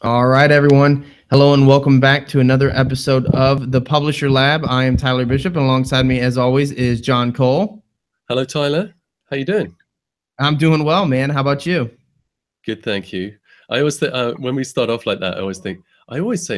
All right, everyone. Hello and welcome back to another episode of the Publisher Lab. I am Tyler Bishop, and alongside me, as always, is John Cole. Hello, Tyler. How you doing? I'm doing well, man. How about you? Good, thank you. I always think when we start off like that, I always say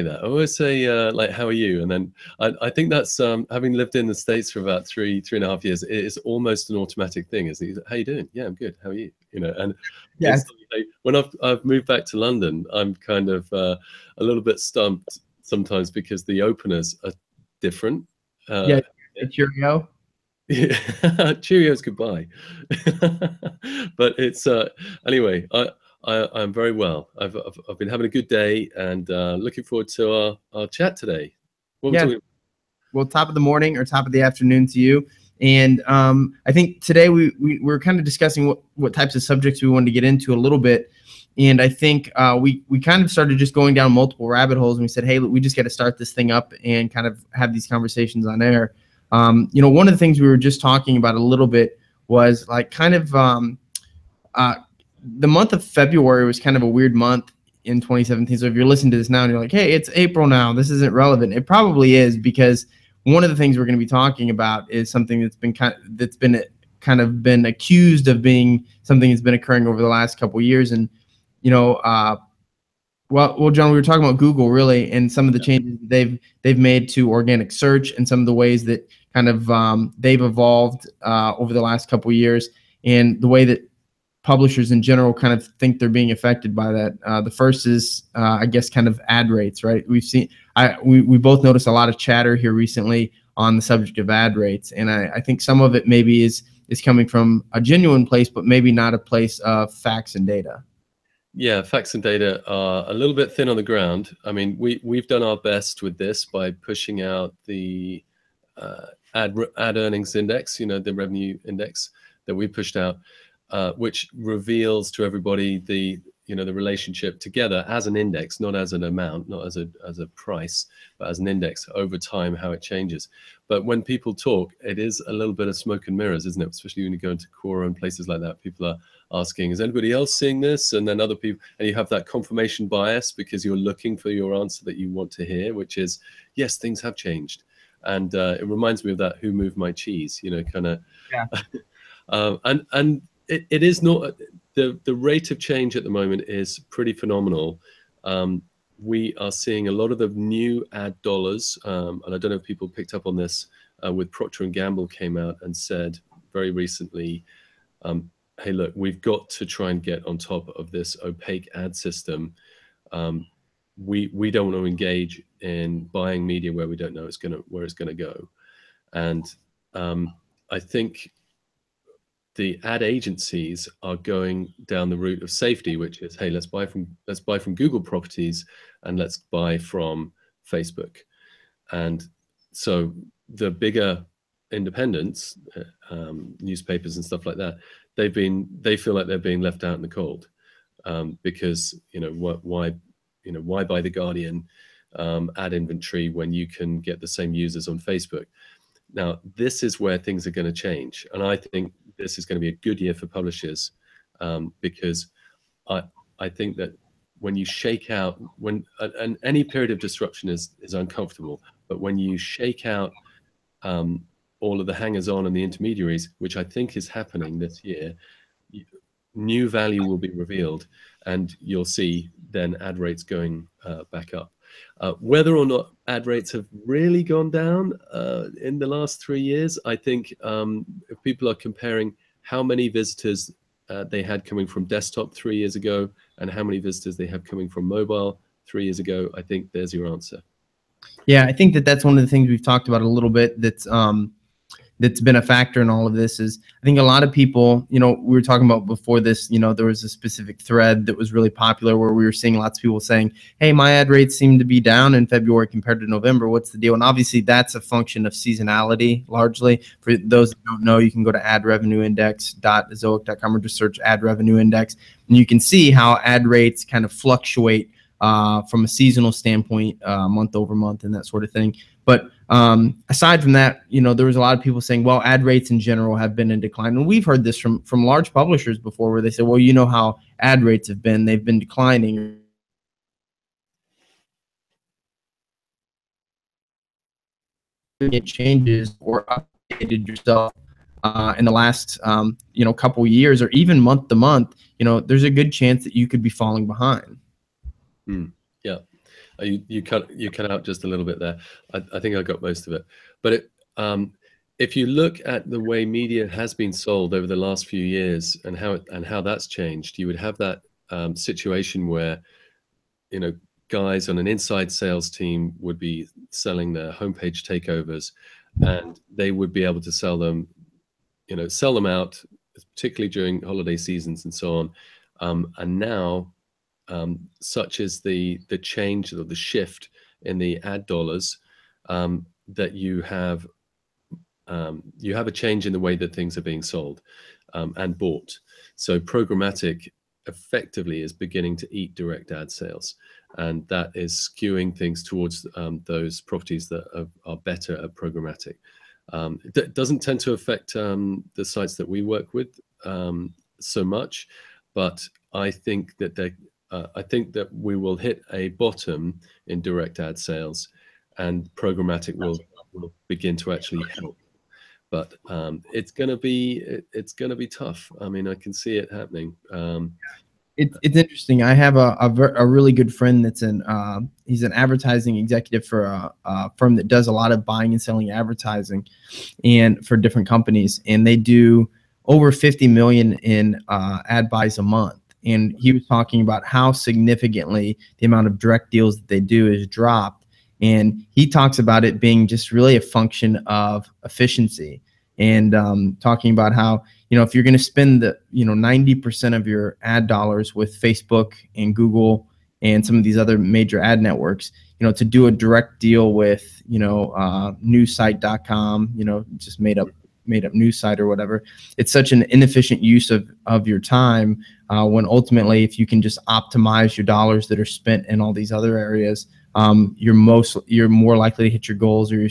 that. I always say like, "How are you?" And then I think that's having lived in the States for about three and a half years. It is almost an automatic thing. Is how you doing? Yeah, I'm good. How are you? And Yes. it's like, when I've moved back to London, I'm kind of a little bit stumped sometimes because the openers are different. Yeah. Uh, Cheerio. Yeah. Cheerios goodbye. But it's anyway, I'm very well. I've been having a good day and looking forward to our chat today. What we're Yeah. talking Well, top of the morning or top of the afternoon to you. And I think today we're kind of discussing what types of subjects we wanted to get into a little bit. And I think we kind of started just going down multiple rabbit holes, and we said, hey, we just got to start this thing up and kind of have these conversations on air. One of the things we were just talking about a little bit was like kind of uh, the month of February was kind of a weird month in 2017. So if you're listening to this now and you're like, hey, it's April now, this isn't relevant. It probably is, because one of the things we're going to be talking about is something that's been accused of being something that's been occurring over the last couple of years. And you know, John, we were talking about Google really, and some of the changes they've made to organic search, and some of the ways that kind of they've evolved over the last couple of years, and the way that publishers in general kind of think they're being affected by that. The first is, I guess, kind of ad rates, right? We both noticed a lot of chatter here recently on the subject of ad rates, and I think some of it maybe is coming from a genuine place, but maybe not a place of facts and data. Yeah, facts and data are a little bit thin on the ground. I mean, we've done our best with this by pushing out the ad earnings index, the revenue index that we pushed out, which reveals to everybody the relationship together as an index, not as an amount, not as a price, but as an index over time, how it changes. But when people talk, it is a little bit of smoke and mirrors, isn't it? Especially when you go into Quora and places like that, people are asking, is anybody else seeing this? And then other people, and you have that confirmation bias because you're looking for your answer that you want to hear, which is, yes, things have changed. And it reminds me of that "Who Moved My Cheese," kind of. Yeah. And it is not the rate of change at the moment is pretty phenomenal. We are seeing a lot of the new ad dollars, and I don't know if people picked up on this. With Procter and Gamble came out and said very recently, "Hey, look, we've got to try and get on top of this opaque ad system. We don't want to engage in buying media where we don't know where it's gonna go." And I think the ad agencies are going down the route of safety, which is, hey, let's buy from Google properties and let's buy from Facebook. And so the bigger independents, newspapers and stuff like that, they feel like they're being left out in the cold, because why buy the Guardian ad inventory when you can get the same users on Facebook? Now, this is where things are going to change, and I think this is going to be a good year for publishers, because I think that when you shake out, and any period of disruption is uncomfortable, but when you shake out all of the hangers-on and the intermediaries, which I think is happening this year, new value will be revealed, and you'll see then ad rates going back up. Whether or not ad rates have really gone down in the last 3 years, I think if people are comparing how many visitors they had coming from desktop 3 years ago and how many visitors they have coming from mobile 3 years ago, I think there's your answer. Yeah, I think that's one of the things we've talked about a little bit. That's been a factor in all of this is, I think a lot of people, we were talking about before this, there was a specific thread that was really popular where we were seeing lots of people saying, hey, my ad rates seem to be down in February compared to November. What's the deal? And obviously that's a function of seasonality largely. For those that don't know, you can go to adrevenueindex.zoic.com or just search ad revenue index, and you can see how ad rates kind of fluctuate from a seasonal standpoint, month over month and that sort of thing. But aside from that, there was a lot of people saying, well, ad rates in general have been in decline. And we've heard this from large publishers before where they say, well, how ad rates have been. They've been declining. significant changes or updated yourself in the last couple years or even month to month, there's a good chance that you could be falling behind. Yeah. You cut out just a little bit there. I think I got most of it. But if you look at the way media has been sold over the last few years and how that's changed, you would have that situation where guys on an inside sales team would be selling their homepage takeovers, and they would be able to sell them out, particularly during holiday seasons and so on. And now, such as the change or the shift in the ad dollars, that you have a change in the way that things are being sold and bought. So programmatic effectively is beginning to eat direct ad sales, and that is skewing things towards those properties that are better at programmatic. It doesn't tend to affect the sites that we work with so much, but I think that we will hit a bottom in direct ad sales, and programmatic will begin to actually help. But it's gonna be tough. I mean, I can see it happening. It's interesting. I have a really good friend that's he's an advertising executive for a firm that does a lot of buying and selling advertising, and for different companies, and they do over 50 million in ad buys a month. And he was talking about how significantly the amount of direct deals that they do is dropped. And he talks about it being just really a function of efficiency, and talking about how, if you're going to spend the 90% of your ad dollars with Facebook and Google and some of these other major ad networks, to do a direct deal with newsite.com, just made up news site or whatever, it's such an inefficient use of your time, when ultimately, if you can just optimize your dollars that are spent in all these other areas, you're more likely to hit your goals or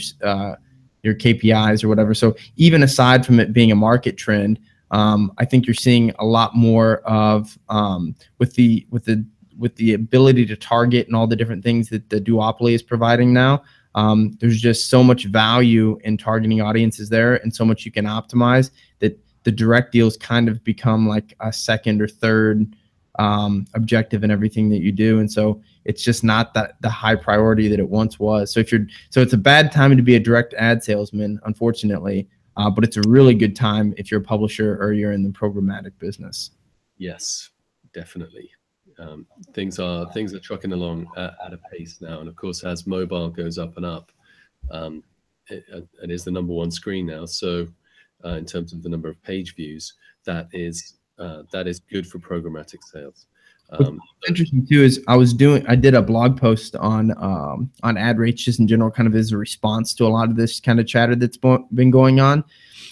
your KPIs or whatever. So even aside from it being a market trend, I think you're seeing a lot more of with the ability to target and all the different things that the duopoly is providing now. There's just so much value in targeting audiences there, and so much you can optimize, that the direct deals kind of become like a second or third objective in everything that you do. And so it's just not the high priority that it once was. So it's a bad time to be a direct ad salesman, unfortunately, but it's a really good time if you're a publisher or you're in the programmatic business. Yes, definitely. Things are trucking along at a pace now, and of course, as mobile goes up and up, it is the number one screen now. So, in terms of the number of page views, that is good for programmatic sales. What's interesting too is I did a blog post on ad rates just in general, kind of as a response to a lot of this kind of chatter that's been going on.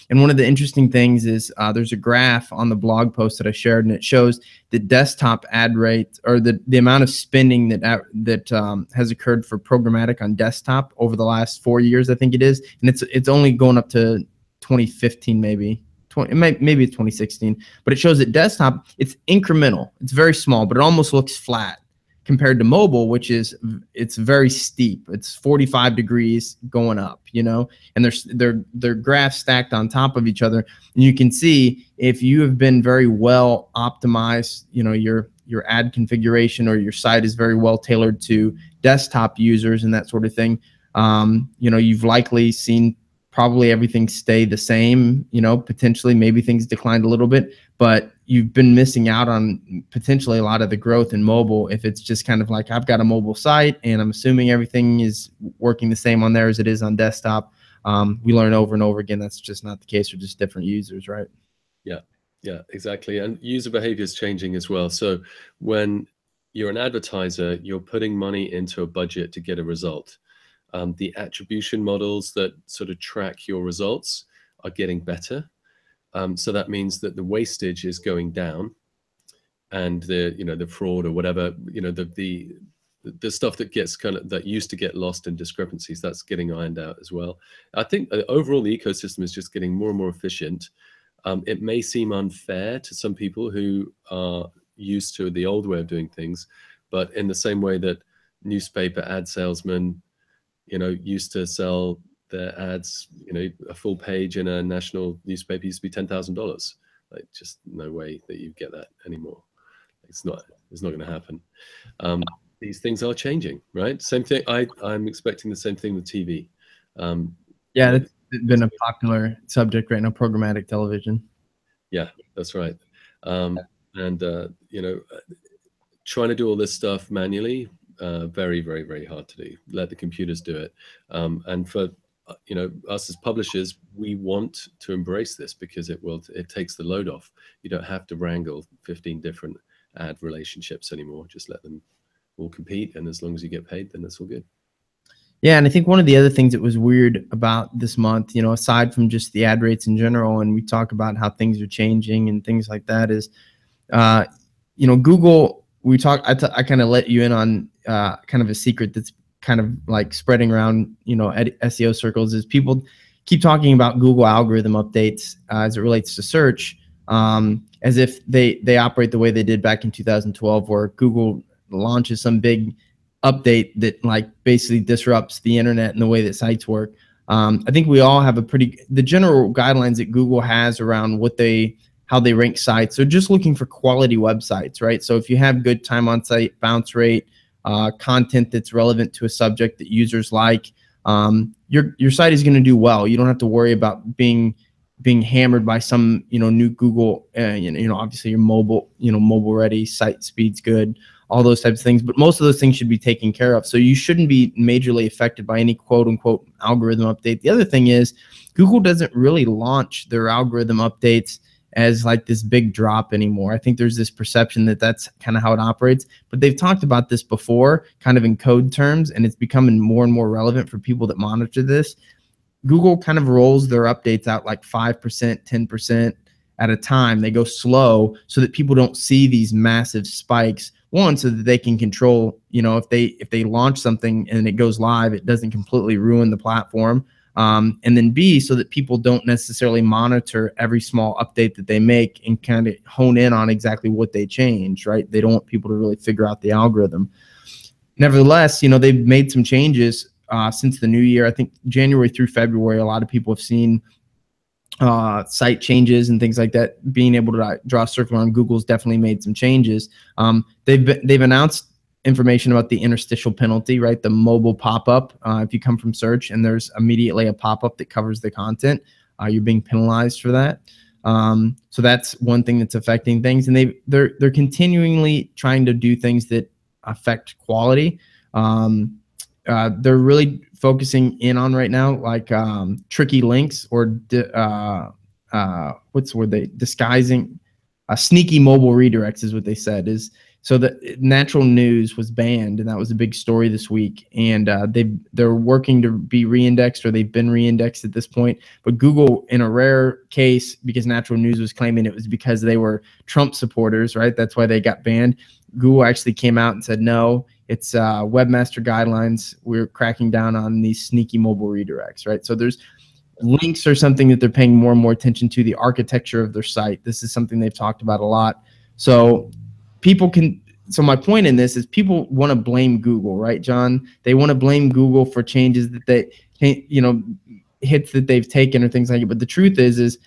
And one of the interesting things is there's a graph on the blog post that I shared, and it shows the desktop ad rate, or the amount of spending that has occurred for programmatic on desktop over the last 4 years, I think it is, and it's only going up to 2015 maybe. Maybe it's 2016, but it shows that desktop, it's incremental. It's very small, but it almost looks flat compared to mobile, which it's very steep. It's 45 degrees going up, and they're graphs stacked on top of each other. And you can see if you have been very well optimized, your ad configuration or your site is very well tailored to desktop users and that sort of thing. You've likely seen probably everything stay the same, potentially maybe things declined a little bit, but you've been missing out on potentially a lot of the growth in mobile if it's just kind of like, I've got a mobile site and I'm assuming everything is working the same on there as it is on desktop. We learn over and over again that's just not the case. We're just different users, right? Yeah, exactly. And user behavior is changing as well. So when you're an advertiser, you're putting money into a budget to get a result. The attribution models that sort of track your results are getting better. So that means that the wastage is going down, and the fraud or whatever, the stuff that used to get lost in discrepancies, that's getting ironed out as well. I think overall the ecosystem is just getting more and more efficient. It may seem unfair to some people who are used to the old way of doing things, but in the same way that newspaper ad salesmen used to sell their ads, a full page in a national newspaper used to be $10,000. Like, just no way that you get that anymore. It's not. It's not going to happen. These things are changing, right? Same thing. I'm expecting the same thing with TV. Um, Yeah, you that's been a popular subject right now, programmatic television. Yeah, that's right. And trying to do all this stuff manually, very, very, very hard to do. Let the computers do it. And for us as publishers, we want to embrace this because it takes the load off. You don't have to wrangle 15 different ad relationships anymore. Just let them all compete, and as long as you get paid, then that's all good. Yeah, and I think one of the other things that was weird about this month, aside from just the ad rates in general, and we talk about how things are changing and things like that, is uh, Google. I kind of let you in on kind of a secret that's kind of like spreading around, at SEO circles, is people keep talking about Google algorithm updates as it relates to search, as if they operate the way they did back in 2012, where Google launches some big update that like basically disrupts the internet and the way that sites work. I think we all have the general guidelines that Google has around how they rank sites. So just looking for quality websites, right? So if you have good time on site, bounce rate, content that's relevant to a subject that users like, your site is going to do well. You don't have to worry about being hammered by some new Google. Obviously your mobile ready, site speed's good, all those types of things. But most of those things should be taken care of. So you shouldn't be majorly affected by any quote unquote algorithm update. The other thing is Google doesn't really launch their algorithm updates as like this big drop anymore. I think there's this perception that that's kind of how it operates, but they've talked about this before kind of in code terms, and it's becoming more and more relevant for people that monitor this. Google kind of rolls their updates out like 5%, 10% at a time. They go slow so that people don't see these massive spikes. One, so that they can control, if they launch something and it goes live, it doesn't completely ruin the platform. And then B, so that people don't necessarily monitor every small update that they make and kind of hone in on exactly what they change, right? They don't want people to really figure out the algorithm. Nevertheless, they've made some changes since the new year. I think January through February, a lot of people have seen site changes and things like that. Being able to draw a circle on Google's definitely made some changes. They've announced information about the interstitial penalty, right? The mobile pop-up. If you come from search and there's immediately a pop-up that covers the content, you're being penalized for that. So that's one thing that's affecting things, and they're continually trying to do things that affect quality. They're really focusing in on right now, like tricky links or what's the word, they disguising sneaky mobile redirects is what they said. Is so that natural news was banned, and that was a big story this week. And they're working to be reindexed, or they've been reindexed at this point. But Google, in a rare case, because natural news was claiming it was because they were Trump supporters, right? That's why they got banned. Google actually came out and said, no, it's webmaster guidelines. We're cracking down on these sneaky mobile redirects, right? So there's links are something that they're paying more and more attention to, the architecture of their site. This is something they've talked about a lot. So my point in this is people want to blame Google, right, John? They want to blame Google for changes that hits that they've taken or things like it. But the truth is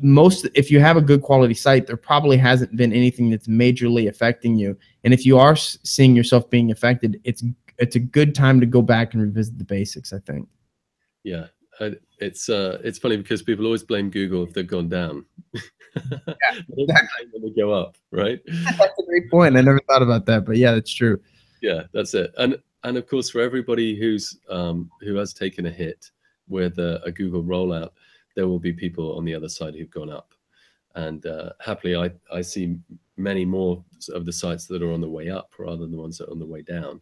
if you have a good quality site, there probably hasn't been anything that's majorly affecting you. And if you are seeing yourself being affected, it's a good time to go back and revisit the basics, I think. Yeah. It's funny because people always blame Google if they've gone down. Yeah, exactly. When they go up, right? That's a great point. I never thought about that, but yeah, that's true. Yeah, that's it. And of course, for everybody who has taken a hit with a Google rollout, there will be people on the other side who've gone up. And happily, I see many more of the sites that are on the way up rather than the ones that are on the way down.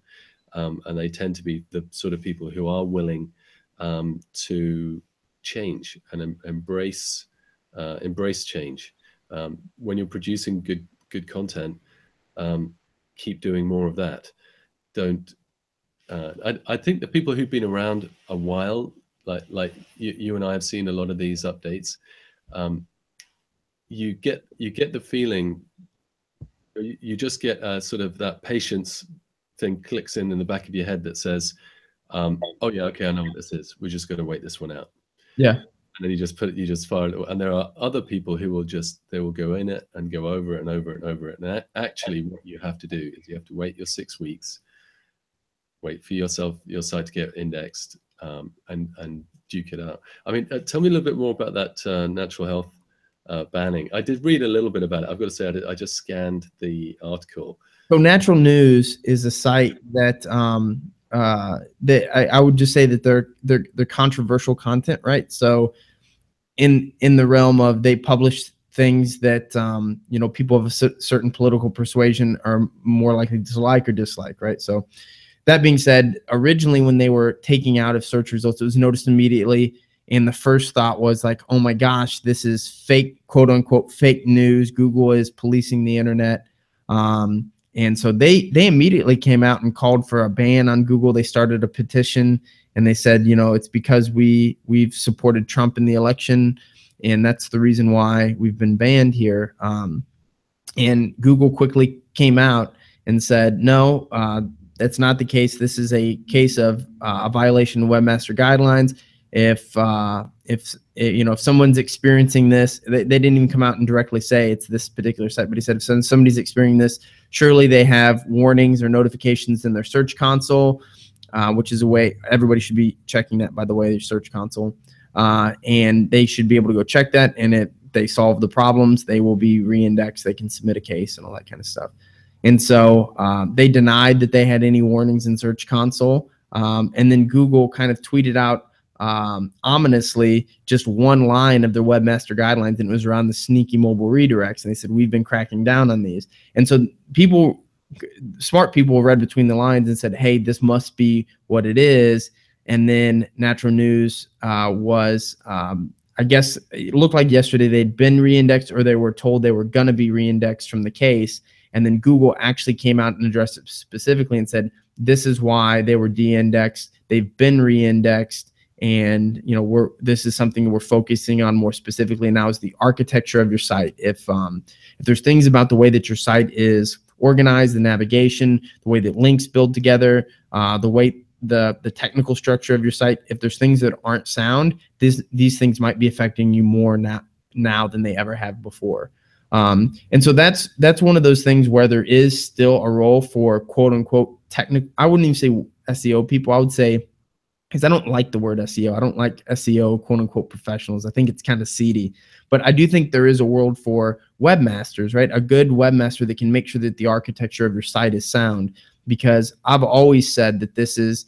And they tend to be the sort of people who are willing to change and embrace change. When you're producing good content, keep doing more of that. Don't. I think the people who've been around a while, like you and I have seen a lot of these updates. You get the feeling. You just get sort of that patience thing clicks in the back of your head that says, Oh yeah, okay, I know what this is. We're just going to wait this one out. Yeah. And then you just fire it. And there are other people who will just, they will go in it and go over it and over it and over it. And actually, what you have to do is you have to wait your 6 weeks, wait for your site to get indexed, and duke it out. I mean, tell me a little bit more about that natural health banning. I did read a little bit about it. I've got to say, I just scanned the article. So Natural News is a site that I would just say that they're controversial content, right? So in the realm of they publish things that people of a certain political persuasion are more likely to like or dislike, right? So that being said, originally when they were taking out of search results, it was noticed immediately. And the first thought was like, oh my gosh, this is fake, quote unquote, fake news. Google is policing the internet. And so they immediately came out and called for a ban on Google. They started a petition and they said, it's because we've supported Trump in the election, and that's the reason why we've been banned here. And Google quickly came out and said, no, that's not the case. This is a case of a violation of webmaster guidelines. If someone's experiencing this, they didn't even come out and directly say it's this particular site, but he said if somebody's experiencing this, surely they have warnings or notifications in their search console, which is a way everybody should be checking that, by the way, their search console, and they should be able to go check that. And if they solve the problems, they will be re-indexed. They can submit a case and all that kind of stuff. And so they denied that they had any warnings in Search Console. And then Google kind of tweeted out ominously just one line of their webmaster guidelines, and it was around the sneaky mobile redirects. And they said, we've been cracking down on these. And so smart people read between the lines and said, hey, this must be what it is. And then Natural News was, I guess it looked like yesterday they'd been re-indexed, or they were told they were going to be re-indexed from the case. And then Google actually came out and addressed it specifically and said, this is why they were de-indexed. They've been re-indexed. And, this is something we're focusing on more specifically now, is the architecture of your site. If there's things about the way that your site is organized, the navigation, the way that links build together, the way the technical structure of your site, if there's things that aren't sound, these things might be affecting you more now than they ever have before. And so that's one of those things where there is still a role for quote unquote technical. I wouldn't even say SEO people. I would say, because I don't like the word SEO. I don't like SEO quote unquote professionals. I think it's kind of seedy, but I do think there is a world for webmasters, right? A good webmaster that can make sure that the architecture of your site is sound, because I've always said that this is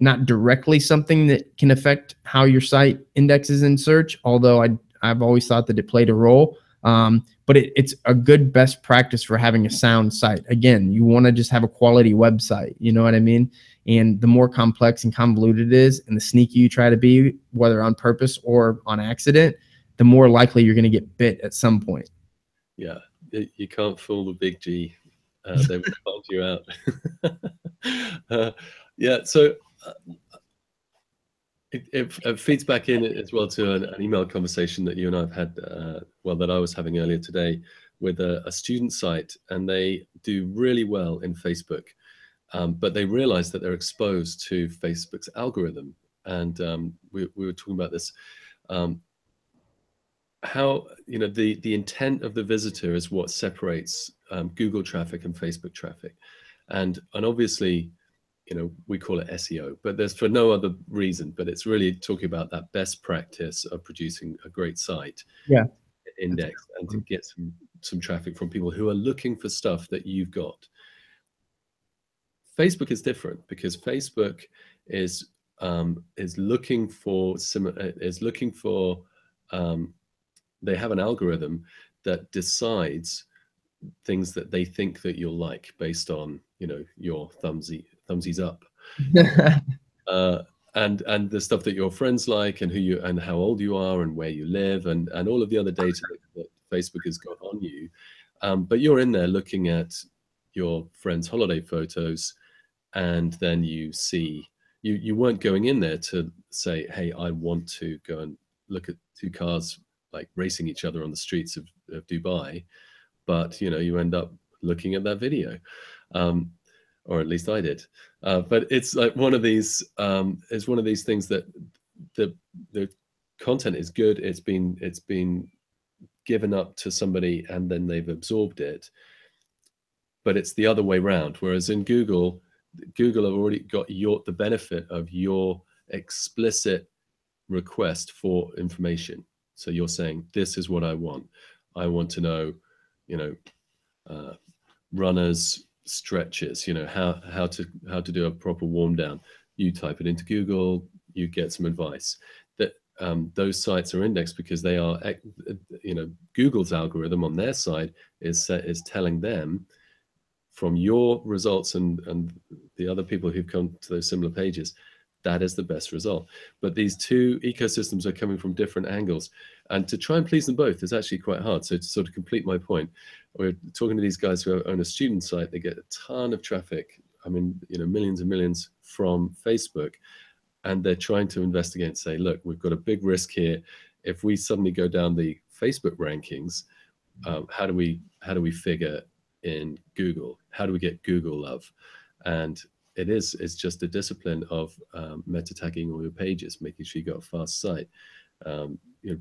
not directly something that can affect how your site indexes in search, although I've always thought that it played a role. But it's a good best practice for having a sound site. Again, you want to just have a quality website. You know what I mean? And the more complex and convoluted it is, and the sneaky you try to be, whether on purpose or on accident, the more likely you're going to get bit at some point. Yeah, you can't fool the big G. They will find you out. Yeah, so it feeds back in as well to an email conversation that you and I have had, that I was having earlier today with a student site, and they do really well in Facebook, but they realize that they're exposed to Facebook's algorithm. And we were talking about this, how the intent of the visitor is what separates Google traffic and Facebook traffic, and obviously, we call it SEO, but there's for no other reason, but it's really talking about that best practice of producing a great site, Yeah, index, and to get some traffic from people who are looking for stuff that you've got. Facebook is different, because Facebook is looking for they have an algorithm that decides things that they think that you'll like based on your thumbsies up, and the stuff that your friends like, and and how old you are, and where you live, and all of the other data that Facebook has got on you. But you're in there looking at your friends' holiday photos, and then you see you weren't going in there to say, hey, I want to go and look at two cars like racing each other on the streets of Dubai, but you end up looking at that video, or at least I did. But it's like it's one of these things that the content is good. It's been given up to somebody and then they've absorbed it. But it's the other way around. Whereas in Google, Google have already got the benefit of your explicit request for information. So you're saying, this is what I want. I want to know, you know, uh, runners stretches, how to do a proper warm down. You type it into Google, you get some advice. That those sites are indexed because they are, Google's algorithm on their side is telling them from your results and the other people who've come to those similar pages, that is the best result. But these two ecosystems are coming from different angles, and to try and please them both is actually quite hard. So to sort of complete my point, we're talking to these guys who own a student site. They get a ton of traffic. I mean, millions and millions from Facebook, and they're trying to investigate and say, look, we've got a big risk here. If we suddenly go down the Facebook rankings, how do we figure in Google? How do we get Google love? And it's just a discipline of meta tagging all your pages, making sure you got a fast site,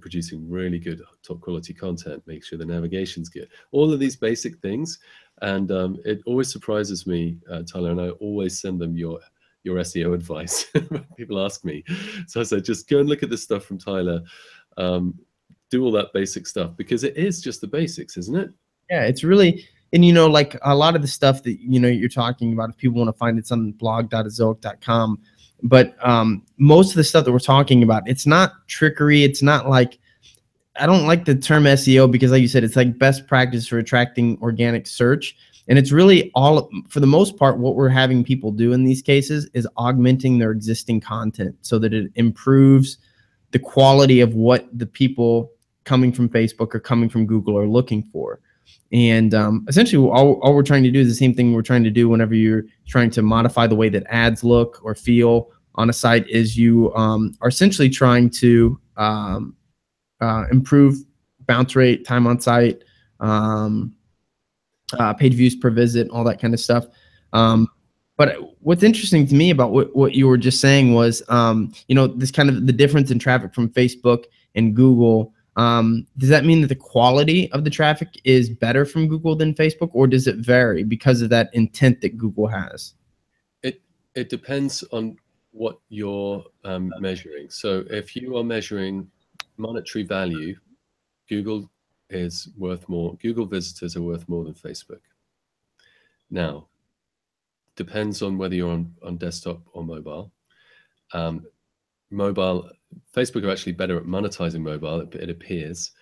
producing really good top quality content, make sure the navigation's good, all of these basic things. And it always surprises me, Tyler, and I always send them your SEO advice. People ask me, so I said, just go and look at this stuff from Tyler, do all that basic stuff, because it is just the basics, isn't it? Yeah, it's really, and like a lot of the stuff that you're talking about, if people want to find, it's on blog.azoic.com. But most of the stuff that we're talking about, it's not trickery. It's not like, I don't like the term SEO because, like you said, it's like best practice for attracting organic search. And it's really all, for the most part, what we're having people do in these cases is augmenting their existing content so that it improves the quality of what the people coming from Facebook or coming from Google are looking for. And essentially, all we're trying to do is the same thing we're trying to do whenever you're trying to modify the way that ads look or feel on a site, is you are essentially trying to improve bounce rate, time on site, page views per visit, all that kind of stuff. But what's interesting to me about what you were just saying was, this kind of the difference in traffic from Facebook and Google. Does that mean that the quality of the traffic is better from Google than Facebook, or does it vary because of that intent that Google has? It depends on what you're measuring. So if you are measuring monetary value, Google is worth more. Google visitors are worth more than Facebook. Now, depends on whether you're on desktop or mobile. Mobile, Facebook are actually better at monetizing mobile, it appears.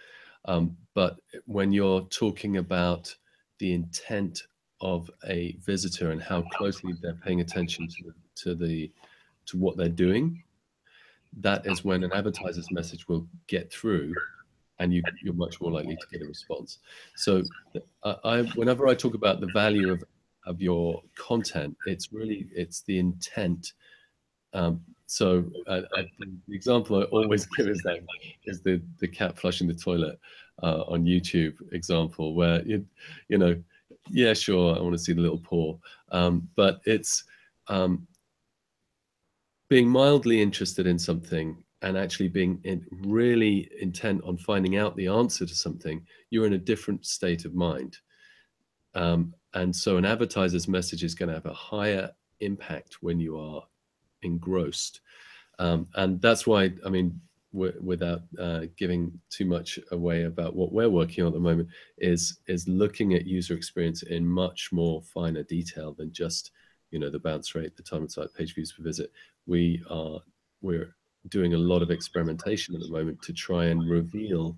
But when you're talking about the intent of a visitor and how closely they're paying attention to what they're doing, that is when an advertiser's message will get through, and you're much more likely to get a response. So whenever I talk about the value of your content, it's the intent. So the example I always give is the cat flushing the toilet on YouTube example, where yeah, sure, I want to see the little paw, but it's being mildly interested in something and actually being really intent on finding out the answer to something. You're in a different state of mind, and so an advertiser's message is going to have a higher impact when you are engrossed, and that's why, I mean, without giving too much away about what we're working on at the moment, is looking at user experience in much more finer detail than just the bounce rate, the time on site, page views per visit. We're doing a lot of experimentation at the moment to try and reveal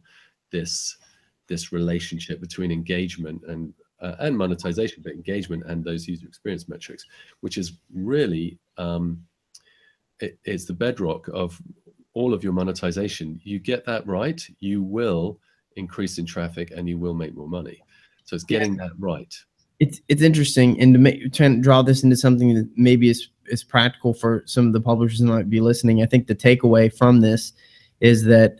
this relationship between engagement and monetization, but engagement and those user experience metrics, which is really it's the bedrock of all of your monetization. You get that right, you will increase in traffic and you will make more money. So it's getting that right. It's interesting, and try and draw this into something that maybe is practical for some of the publishers that might be listening. I think the takeaway from this is that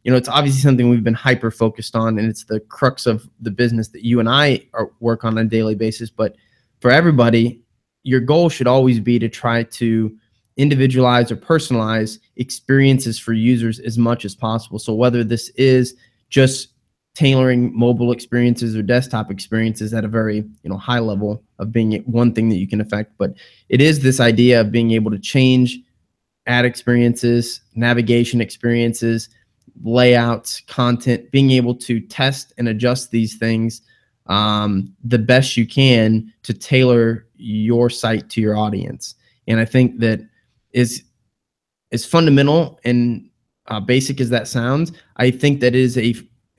it's obviously something we've been hyper focused on, and it's the crux of the business that you and I work on a daily basis. But for everybody, your goal should always be to try to individualize or personalize experiences for users as much as possible. So whether this is just tailoring mobile experiences or desktop experiences at a very high level of being one thing that you can affect, but it is this idea of being able to change ad experiences, navigation experiences, layouts, content, being able to test and adjust these things the best you can to tailor your site to your audience. And I think that is as fundamental and basic as that sounds, I think that is a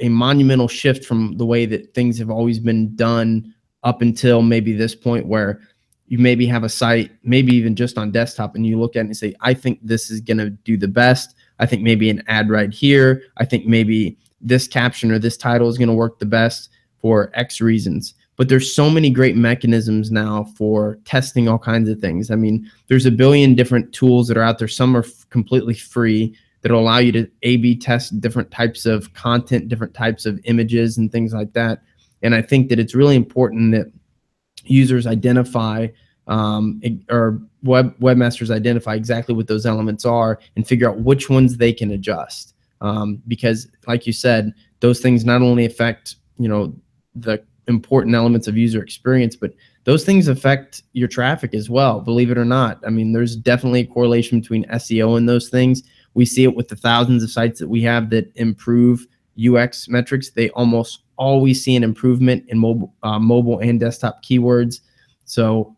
monumental shift from the way that things have always been done up until maybe this point, where you maybe have a site, maybe even just on desktop, and you look at it and say, I think this is going to do the best. I think maybe an ad right here. I think maybe this caption or this title is going to work the best for X reasons. But there's so many great mechanisms now for testing all kinds of things. I mean, there's a billion different tools that are out there. Some are completely free that will allow you to A/B test different types of content, different types of images and things like that. And I think that it's really important that users identify or webmasters identify exactly what those elements are and figure out which ones they can adjust. Because like you said, those things not only affect, the important elements of user experience, but those things affect your traffic as well, believe it or not. I mean, there's definitely a correlation between SEO and those things. We see it with the thousands of sites that we have that improve UX metrics. They almost always see an improvement in mobile and desktop keywords. So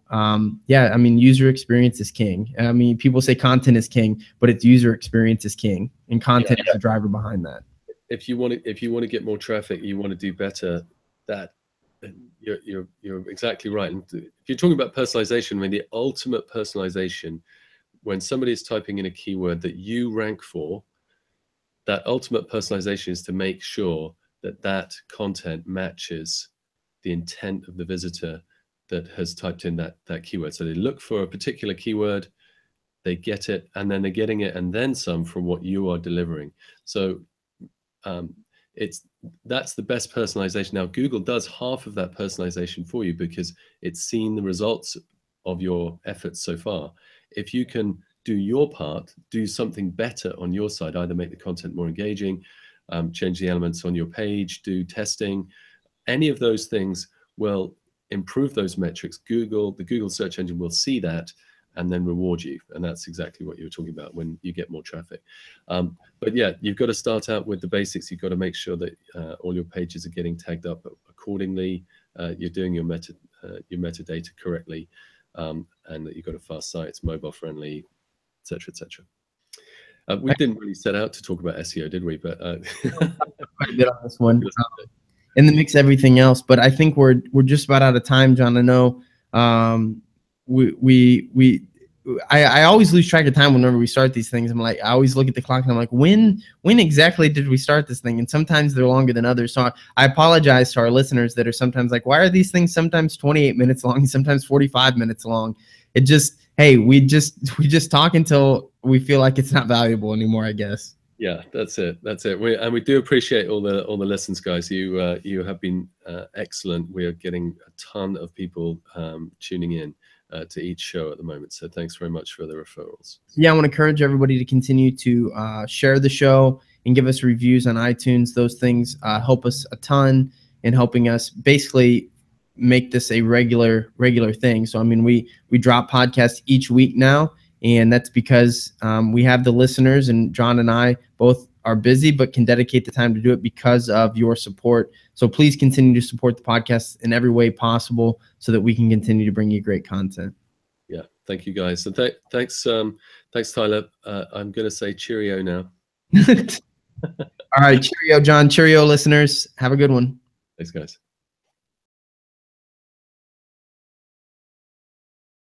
yeah, I mean, user experience is king. I mean, people say content is king, but it's user experience is king, and content is the driver behind that. If you want to get more traffic, you want to do better. That you're exactly right. And if you're talking about personalization, I mean, the ultimate personalization, when somebody is typing in a keyword that you rank for, that ultimate personalization is to make sure that that content matches the intent of the visitor that has typed in that keyword. So they look for a particular keyword, they get it, and then they're getting it and then some from what you are delivering. So that's the best personalization. Now, Google does half of that personalization for you because it's seen the results of your efforts so far. If you can do your part, do something better on your side, either make the content more engaging, change the elements on your page, do testing, any of those things will improve those metrics. The Google search engine will see that and then reward you. And that's exactly what you were talking about when you get more traffic. But yeah, you've got to start out with the basics. You've got to make sure that all your pages are getting tagged up accordingly. You're doing your metadata correctly, and that you've got a fast site, it's mobile friendly, etc., etc. We didn't really set out to talk about SEO, did we? But quite a bit on this one. In the mix, everything else. But I think we're just about out of time, John. I know I always lose track of time whenever we start these things. I always look at the clock and I'm like, when exactly did we start this thing? And sometimes they're longer than others. So I apologize to our listeners that are sometimes like, why are these things sometimes 28 minutes long, sometimes 45 minutes long? It just, hey, we just talk until we feel like it's not valuable anymore, I guess. Yeah, that's it. We do appreciate all the lessons, guys. You have been excellent. We are getting a ton of people tuning in to each show at the moment. So thanks very much for the referrals. Yeah, I want to encourage everybody to continue to share the show and give us reviews on iTunes. Those things help us a ton in helping us basically make this a regular thing. So I mean, we drop podcasts each week now. And that's because we have the listeners, and John and I both are busy, but can dedicate the time to do it because of your support. So please continue to support the podcast in every way possible so that we can continue to bring you great content. Yeah, thank you, guys. And thanks, Tyler. I'm going to say cheerio now. All right, cheerio, John. Cheerio, listeners. Have a good one. Thanks, guys.